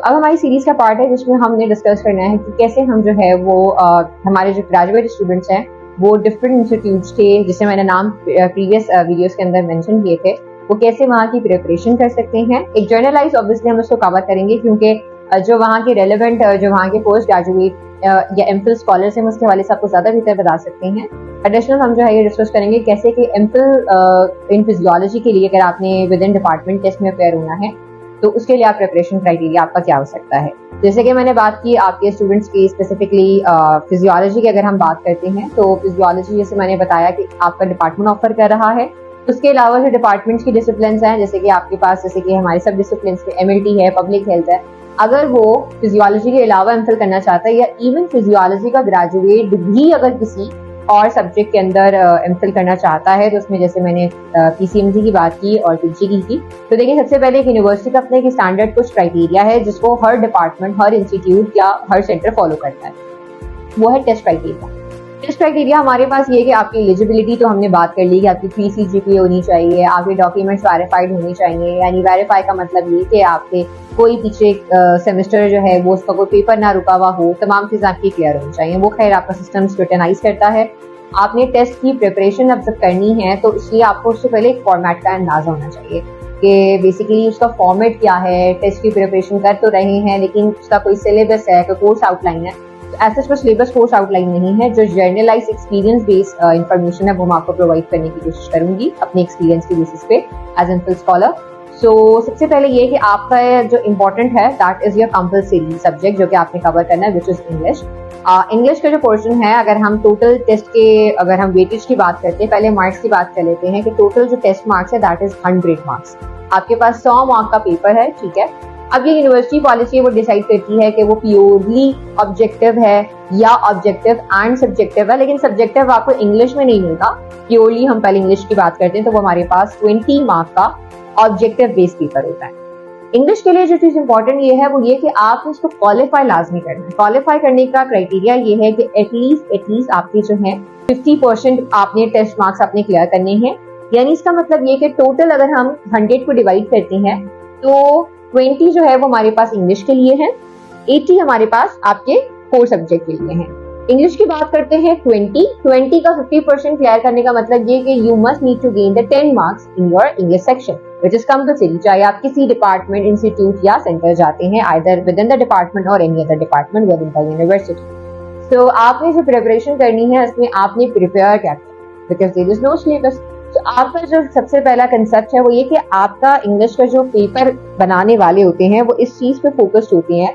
अब हमारी सीरीज का पार्ट है जिसमें हमने डिस्कस करना है कि कैसे हम जो है वो हमारे जो ग्रेजुएट स्टूडेंट्स हैं वो डिफरेंट इंस्टीट्यूट्स के, जिसे मैंने नाम प्रीवियस वीडियोस के अंदर मेंशन किए थे, वो कैसे वहाँ की प्रिपरेशन कर सकते हैं। एक जर्नलाइज ऑब्वियसली हम उसको कवर करेंगे क्योंकि जो वहाँ के रेलेवेंट, जो वहाँ के पोस्ट ग्रेजुएट या एमफिल स्कॉलर्स हैं उसके वाले से आपको ज्यादा बेहतर बता सकते हैं। एडिशनल हम जो है ये डिस्कस करेंगे कैसे कि एमफिल इन फिजियोलॉजी के लिए अगर आपने विद इन डिपार्टमेंट टेस्ट में अपेयर होना है तो उसके लिए आप प्रिपरेशन क्राइटेरिया आपका क्या हो सकता है। जैसे कि मैंने बात की आपके स्टूडेंट्स की स्पेसिफिकली फिजियोलॉजी की, अगर हम बात करते हैं तो फिजियोलॉजी जैसे मैंने बताया कि आपका डिपार्टमेंट ऑफर कर रहा है। उसके अलावा जो डिपार्टमेंट्स की डिसिप्लिन हैं, जैसे कि आपके पास जैसे कि हमारे सब डिसिप्लिन में एमएलटी है, पब्लिक हेल्थ है, अगर वो फिजियोलॉजी के अलावा एमफिल करना चाहता है या इवन फिजियोलॉजी का ग्रेजुएट भी अगर किसी और सब्जेक्ट के अंदर एमफिल करना चाहता है तो उसमें जैसे मैंने पीसीएमजी की बात की और पीजी की थी, तो देखिए सबसे पहले एक यूनिवर्सिटी का अपने एक स्टैंडर्ड कुछ क्राइटेरिया है जिसको हर डिपार्टमेंट, हर इंस्टीट्यूट या हर सेंटर फॉलो करता है। वो है टेस्ट क्राइटेरिया। टेस्ट क्राइटेरिया हमारे पास ये है कि आपकी एलिजिबिलिटी तो हमने बात कर ली कि आपकी 3 CGPA होनी चाहिए, आपके डॉक्यूमेंट्स वेरीफाइड होने चाहिए। यानी वेरीफाई का मतलब ये कि आपके कोई पीछे सेमेस्टर जो है वो उसका कोई पेपर ना रुका हुआ हो, तमाम चीजें आपकी क्लियर होनी चाहिए। वो खैर आपका सिस्टम स्क्रूटिनाइज करता है। आपने टेस्ट की प्रिपरेशन अब जब करनी है तो इसलिए आपको उससे पहले एक फॉर्मेट का अंदाजा होना चाहिए कि बेसिकली उसका फॉर्मेट क्या है। टेस्ट की प्रिपरेशन कर तो रहे हैं लेकिन उसका कोई सिलेबस है, कोई कोर्स आउटलाइन है, ऐसा कोई सिलेबस कोर्स आउटलाइन नहीं है। जो जर्नलाइज एक्सपीरियंस बेस्ड इंफॉर्मेशन है वो मैं आपको प्रोवाइड करने की कोशिश करूंगी अपने एक्सपीरियंस के बेसिस पे एज एमफिल स्कॉलर। सो सबसे पहले ये कि आपका जो इम्पोर्टेंट है that is your compulsory subject जो कि आपने कवर करना है, विच इज इंग्लिश। इंग्लिश का जो पोर्शन है, अगर हम टोटल टेस्ट के, अगर हम वेटेज की बात करते हैं, पहले मार्क्स की बात कर लेते हैं कि टोटल जो टेस्ट मार्क्स है दैट इज 100 मार्क्स। आपके पास 100 मार्क का पेपर है, ठीक है। अब ये यूनिवर्सिटी पॉलिसी वो डिसाइड करती है कि वो प्योरली ऑब्जेक्टिव है या ऑब्जेक्टिव एंड सब्जेक्टिव है, लेकिन सब्जेक्टिव आपको इंग्लिश में नहीं मिलता। प्योरली हम पहले इंग्लिश की बात करते हैं तो वो हमारे पास 20 मार्क का ऑब्जेक्टिव बेस्ड पेपर होता है। इंग्लिश के लिए जो चीज इंपॉर्टेंट ये है वो ये कि आप उसको क्वालिफाई लाजमी करना है। क्वालिफाई करने का क्राइटेरिया ये है कि एटलीस्ट आपके जो है 50% आपने टेस्ट मार्क्स अपने क्लियर करने हैं। यानी इसका मतलब ये कि टोटल अगर हम 100 को डिवाइड करते हैं तो 20 जो है वो हमारे पास इंग्लिश के लिए है, 80 हमारे पास आपके कोर सब्जेक्ट के लिए है। इंग्लिश की बात करते हैं 20 का 50% क्लियर करने का मतलब ये कि you must need to gain the 10 marks in your English section which is compulsory, चाहे आप किसी डिपार्टमेंट, इंस्टीट्यूट या सेंटर जाते हैं, either within the department और any other department within the university. तो आपने जो प्रिपरेशन करनी है उसमें आपने प्रिपेयर क्या किया, because there is no syllabus. तो आपका जो सबसे पहला कंसेप्ट है वो ये कि आपका इंग्लिश का जो पेपर बनाने वाले होते हैं वो इस चीज पे फोकस्ड होते हैं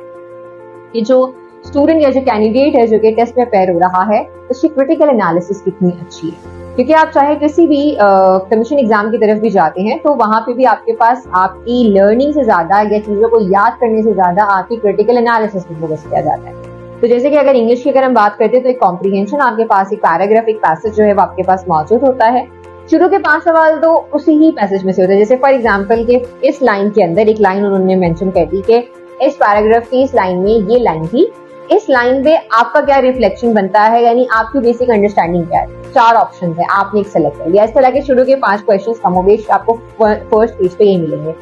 कि जो स्टूडेंट या जो कैंडिडेट है जो कि टेस्ट में अपेयर हो रहा है उसकी क्रिटिकल एनालिसिस कितनी अच्छी है। क्योंकि आप चाहे किसी भी कमीशन एग्जाम की तरफ भी जाते हैं तो वहां पे भी आपके पास आपकी लर्निंग से ज्यादा या चीजों को याद करने से ज्यादा आपकी क्रिटिकल एनालिसिस पे फोकस किया जाता है। तो जैसे कि अगर इंग्लिश की अगर हम बात करते हैं तो एक कॉम्प्रिहेंशन आपके पास, एक पैराग्राफ, एक पैसेज जो है वो आपके पास मौजूद होता है। शुरू के 5 सवाल तो उसी ही पैसेज में से होते हैं। जैसे फॉर एग्जाम्पल के इस लाइन के अंदर एक लाइन उन्होंने मेंशन कर दी कि इस पैराग्राफ की इस लाइन में ये लाइन थी, इस लाइन पे आपका क्या रिफ्लेक्शन बनता है, यानी आपकी बेसिक अंडरस्टैंडिंग क्या है। 4 ऑप्शन है, आपने एक सेलेक्ट कर लिया। इस तरह के शुरू के 5 क्वेश्चन कमोबेश आपको फर्स्ट पेज पे ही मिलेंगे।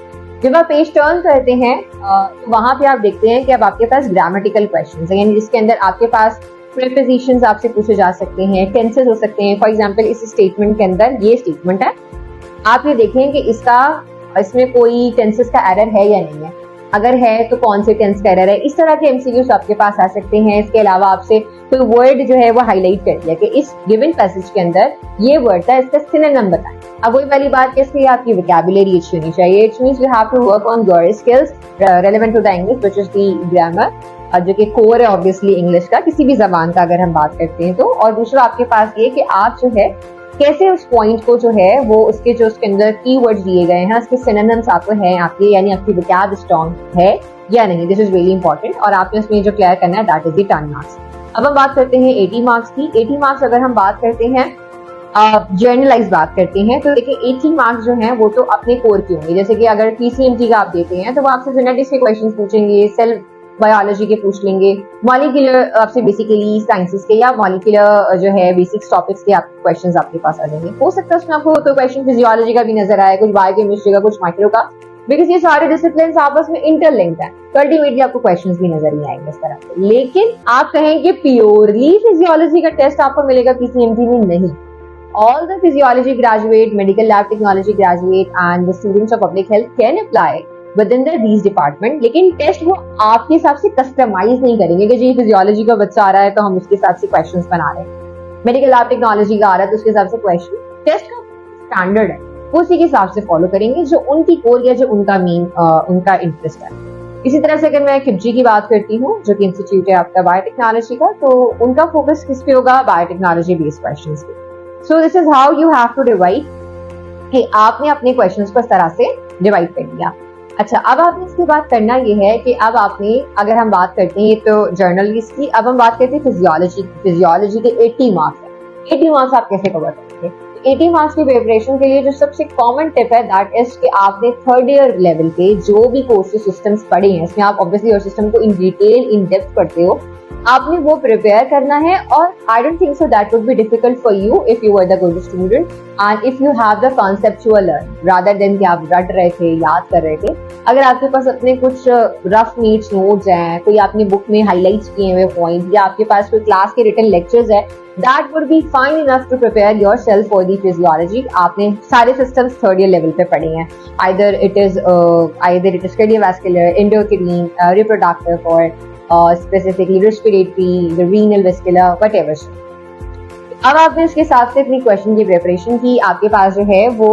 जब आप पेज टर्न करते हैं तो वहां पे आप देखते हैं कि अब आपके पास ग्रामेटिकल क्वेश्चन है, यानी जिसके अंदर आपके पास प्रीपोजिशंस आपसे पूछे जा सकते हैं, टेंसेस हो सकते हैं। फॉर एग्जांपल इस स्टेटमेंट के अंदर ये स्टेटमेंट है, आप ये देखें कि इसमें कोई टेंसेस का एरर है या नहीं है, अगर है तो कौन से टेंस का एरर है। इस तरह के एमसीक्यूज आपके पास आ सकते हैं। इसके अलावा आपसे कोई वर्ड जो है वो हाईलाइट कर दिया कि इस गिवन पैसेज के अंदर ये वर्ड था, इसका सिनोनिम बताएं। अब वही वाली बात कि इसलिए आपकी वोकैबुलरी अच्छी होनी चाहिए। It means you have to work on your skills relevant to the English which is the grammar, जो कि कोर है ऑब्वियसली इंग्लिश का, किसी भी जबान का अगर हम बात करते हैं तो। और दूसरा आपके पास ये कि आप जो है कैसे उस पॉइंट को जो है वो उसके जो उसके अंदर कीवर्ड्स दिए गए हैं उसके सिनोनिम्स आपको हैं आपके, यानी आपकी वोकैब स्ट्रांग है या नहीं। दिस इज रियली इंपॉर्टेंट और आपने उसमें जो क्लियर करना है दैट इज द 10 मार्क्स। अब हम बात करते हैं 80 मार्क्स की। 80 मार्क्स अगर हम बात करते हैं जर्नलाइज बात करते हैं तो देखिए 80 मार्क्स जो हैं वो तो अपने कोर के होंगे। जैसे कि अगर पीसीएमजी का आप देते हैं तो वो आपसे जेनेटिक्स के क्वेश्चन पूछेंगे, सेल बायोलॉजी के पूछ लेंगे, मॉलिक्यूलर आपसे बेसिकली साइंसेस के या मॉलिक्यूलर जो है बेसिक्स टॉपिक्स के आप क्वेश्चंस आपके पास आ जाएंगे। हो सकता है उसमें आपको तो क्वेश्चन फिजियोलॉजी का भी नजर आए, कुछ बायोकेमिस्ट्री का, कुछ माइक्रो का, बिकॉज ये सारे डिसिप्लिन आपस में इंटरलिंक्ड है, तो अल्टीमेटली आपको क्वेश्चंस भी नजर नहीं आएंगे इस तरह से। लेकिन आप कहें कि प्योरली फिजियोलॉजी का टेस्ट आपको मिलेगा पीसीएमटी में, नहीं। All the physiology graduate, medical lab technology graduate and the students of public health can apply within these department, लेकिन टेस्ट वो आपके हिसाब से कस्टमाइज नहीं करेंगे कि जी फिजियोलॉजी का बच्चा आ रहा है तो हम उसके हिसाब से क्वेश्चंस बना रहे हैं, मेडिकल लैब टेक्नोलॉजी का आ रहा है तो उसके हिसाब से क्वेश्चन, टेस्ट का स्टैंडर्ड है वो उसी के हिसाब से फॉलो करेंगे जो उनकी कोर या जो उनका मेन उनका इंटरेस्ट है। इसी तरह से अगर मैं किपजी की बात करती हूँ जो कि इंस्टीट्यूट है आपका बायोटेक्नोलॉजी का, तो उनका फोकस किस पे होगा, बायोटेक्नोलॉजी बेस्ड क्वेश्चंस पे। So this is how you have to divide, कि आपने अपने क्वेश्चंस को इस तरह से डिवाइड कर लिया। अच्छा, अब आपने इसके बाद करना ये है कि अब आपने, अगर हम बात करते हैं तो जर्नलिस्ट की, अब हम बात करते हैं फिजियोलॉजी के 80 मार्क्स है। 80 मार्क्स आप कैसे कवर करेंगे? 80 मार्क्स की प्रिपरेशन के लिए जो सबसे कॉमन टिप है दैट इज कि आपने थर्ड ईयर लेवल पे जो भी कोर्सेज सिस्टम्स पढ़े हैं, इसमें आप ऑब्वियसली योर सिस्टम को इन डिटेल इन डेप्थ पढ़ते हो, आपने वो प्रिपेयर करना है। और I don't think so that would be difficult for you if you are the good student and if you have the conceptual learn rather than कि आप रट रहे थे, याद कर रहे थे। अगर आपके पास अपने कुछ रफ नीड्स नोट्स हैं, कोई आपने बुक में हाईलाइट्स किए हुए पॉइंट, या आपके पास कोई क्लास के रिटन लेक्चर्स है, that would be fine enough to prepare yourself for the physiology. आपने सारे सिस्टम्स थर्ड ईयर लेवल पे पढ़े हैं, either it is cardiovascular, endocrine, reproductive और specifically respiratory, the renal, vascular, whatever. अब आपने इसके साथ से अपनी क्वेश्चन की प्रिपरेशन की, आपके पास जो है वो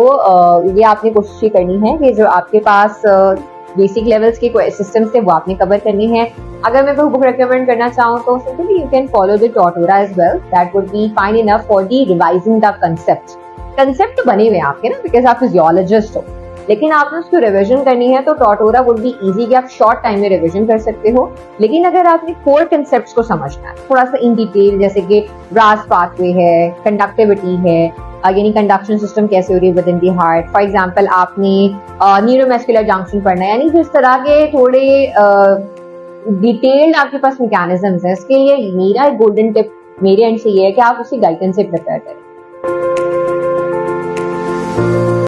ये आपने कोशिश करनी है कि जो आपके पास बेसिक लेवल्स के सिस्टम्स थे वो आपने कवर करनी है। अगर मैं कोई बुक रिकमेंड करना चाहूँ तो simply you can follow the Tortora as well, that would be fine enough for the revising the concept तो बने हुए हैं आपके ना, बिकॉज आप फिजियोलॉजिस्ट हो, लेकिन आपने उसको रिवीजन करनी है तो टोटोरा वुड बी इजी कि आप शॉर्ट टाइम में रिवीजन कर सकते हो। लेकिन अगर आपने कोर कंसेप्ट्स को समझना है थोड़ा सा इन डिटेल, जैसे कि ब्रास पाथवे है, कंडक्टिविटी है, यानी कंडक्शन सिस्टम कैसे हो रही है with in the heart, for example आपने न्यूरोमस्कुलर जंक्शन पढ़ना है, यानी जिस तरह के थोड़े डिटेल्ड आपके पास मैकेनिज्म्स हैं, इसके लिए मेरा एक गोल्डन टिप मेरे एंड से ये है कि आप उसी गाइडेंस से प्रिपेयर करें।